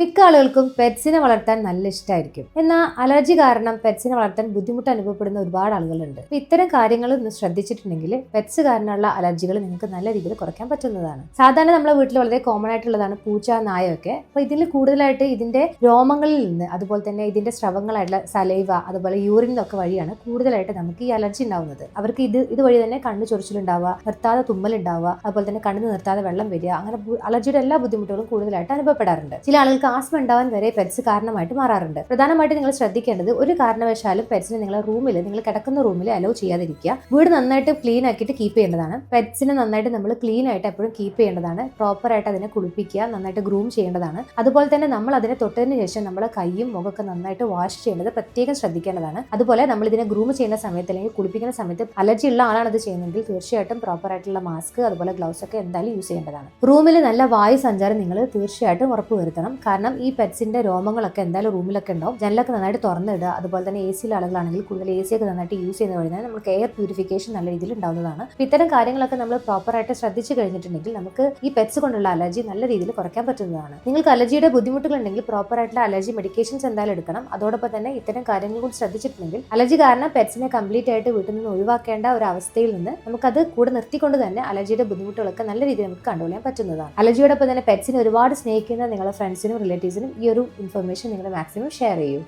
മിക്ക ആളുകൾക്കും പെറ്റ്സിനെ വളർത്താൻ നല്ല ഇഷ്ടമായിരിക്കും. എന്നാൽ അലർജി കാരണം പെറ്റ്സിനെ വളർത്താൻ ബുദ്ധിമുട്ട് അനുഭവപ്പെടുന്ന ഒരുപാട് ആളുകളുണ്ട്. അപ്പൊ ഇത്തരം കാര്യങ്ങൾ ഒന്ന് ശ്രദ്ധിച്ചിട്ടുണ്ടെങ്കിൽ പെറ്റ്സ് കാരണമുള്ള അലർജികൾ നിങ്ങൾക്ക് നല്ല രീതിയിൽ കുറയ്ക്കാൻ പറ്റുന്നതാണ്. സാധാരണ നമ്മുടെ വീട്ടിൽ വളരെ കോമൺ ആയിട്ടുള്ളതാണ് പൂച്ച, നായൊക്കെ. അപ്പൊ ഇതിൽ കൂടുതലായിട്ട് ഇതിന്റെ രോമങ്ങളിൽ നിന്ന്, അതുപോലെ തന്നെ ഇതിന്റെ സ്രവങ്ങളായിട്ടുള്ള സലൈവ, അതുപോലെ യൂറിനൊക്കെ വഴിയാണ് കൂടുതലായിട്ട് നമുക്ക് ഈ അലർജി ഉണ്ടാവുന്നത്. അവർക്ക് ഇതുവഴി തന്നെ കണ്ണ് ചൊറിച്ചിലുണ്ടാവുക, നിർത്താതെ തുമ്മലുണ്ടാവുക, അതുപോലെ തന്നെ കണ്ണിന് നിർത്താതെ വെള്ളം വരിക, അങ്ങനെ അലർജിയുടെ എല്ലാ ബുദ്ധിമുട്ടുകളും കൂടുതലായിട്ട് അനുഭവപ്പെടാറുണ്ട്. ചില ആളുകൾക്ക് ആസ്മ ഉണ്ടാവാൻ വരെ പെറ്റ്സ് കാരണമായിട്ട് മാറാറുണ്ട്. പ്രധാനമായിട്ട് നിങ്ങൾ ശ്രദ്ധിക്കേണ്ടത്, ഒരു കാരണവശാലും പെറ്റ്സിനെ നിങ്ങൾ കിടക്കുന്ന റൂമിൽ അലോ ചെയ്യാതിരിക്കുക. വീട് നന്നായിട്ട് ക്ലീൻ ആക്കിയിട്ട് കീപ്പ് ചെയ്യേണ്ടതാണ്. പെറ്റ്സിനെ നന്നായിട്ട് നമ്മൾ ക്ലീൻ ആയിട്ട് എപ്പോഴും കീപ്പ് ചെയ്യേണ്ടതാണ്. പ്രോപ്പർ ആയിട്ട് അതിനെ കുളിപ്പിക്കുക, നന്നായിട്ട് ഗ്രൂം ചെയ്യേണ്ടതാണ്. അതുപോലെ തന്നെ നമ്മൾ അതിനെ തൊട്ടതിന് ശേഷം നമ്മളെ കൈയും മുഖമൊക്കെ നന്നായിട്ട് വാഷ് ചെയ്യേണ്ടത് പ്രത്യേകം ശ്രദ്ധിക്കേണ്ടതാണ്. അതുപോലെ നമ്മൾ ഇതിനെ ഗ്രൂം ചെയ്യുന്ന സമയത്ത് അല്ലെങ്കിൽ കുളിപ്പിക്കുന്ന സമയത്ത് അലർജി ഉള്ള ആളാണ് ഇത് ചെയ്യുന്നതെങ്കിൽ തീർച്ചയായിട്ടും പ്രോപ്പർ ആയിട്ടുള്ള മാസ്ക്, അതുപോലെ ഗ്ലൗസ് ഒക്കെ എന്തായാലും യൂസ് ചെയ്യേണ്ടതാണ്. റൂമിൽ നല്ല വായു സഞ്ചാരം നിങ്ങൾ തീർച്ചയായിട്ടും ഉറപ്പുവരുത്തണം. കാരണം ഈ പെറ്റ്സിന്റെ രോമങ്ങളൊക്കെ എന്തായാലും റൂമിലൊക്കെ ഉണ്ടാവും. ജനലൊക്കെ നന്നായിട്ട് തുറന്നിടുക. അതുപോലെ തന്നെ AC ആളുകളാണെങ്കിൽ കൂടുതൽ AC ഒക്കെ നന്നായിട്ട് യൂസ് ചെയ്യുന്ന വഴി തന്നെ നമുക്ക് എയർ പ്യൂരിഫിക്കേഷൻ നല്ല രീതിയിൽ ഉണ്ടാവുന്നതാണ്. ഇത്തരം കാര്യങ്ങളൊക്കെ നമ്മൾ പ്രോപ്പറായിട്ട് ശ്രദ്ധിച്ചു കഴിഞ്ഞിട്ടുണ്ടെങ്കിൽ നമുക്ക് ഈ പെറ്റ്സ് കൊണ്ടുള്ള അലർജി നല്ല രീതിയിൽ കുറയ്ക്കാൻ പറ്റുന്നതാണ്. നിങ്ങൾക്ക് അലർജിയുടെ ബുദ്ധിമുട്ടുകൾ ഉണ്ടെങ്കിൽ പ്രോപ്പർ ആയിട്ടുള്ള അലർജി മെഡിക്കേഷൻസ് എന്തായാലും എടുക്കണം. അതോടൊപ്പം തന്നെ ഇത്തരം കാര്യങ്ങൾ കൂടി ശ്രദ്ധിച്ചിട്ടുണ്ടെങ്കിൽ അലർജി കാരണം പെറ്റ്സിനെ കംപ്ലീറ്റ് ആയിട്ട് വീട്ടിൽ നിന്ന് ഒഴിവാക്കേണ്ട ഒരു അവസ്ഥയിൽ നിന്ന് നമുക്കത് കൂടെ നിർത്തിക്കൊണ്ട് തന്നെ അലർജിയുടെ ബുദ്ധിമുട്ടുകളൊക്കെ നല്ല രീതിയിൽ നമുക്ക് കൺട്രോൾ ചെയ്യാൻ പറ്റുന്നതാണ്. അലർജിയോടൊപ്പം തന്നെ പെറ്റ്സിനെ ഒരുപാട് സ്നേഹിക്കുന്ന നിങ്ങളുടെ ഫ്രണ്ട്സിനും റിലേറ്റീവ്സിനും ഈ ഒരു ഇൻഫർമേഷൻ നിങ്ങൾ മാക്സിമം ഷെയർ ചെയ്യൂ.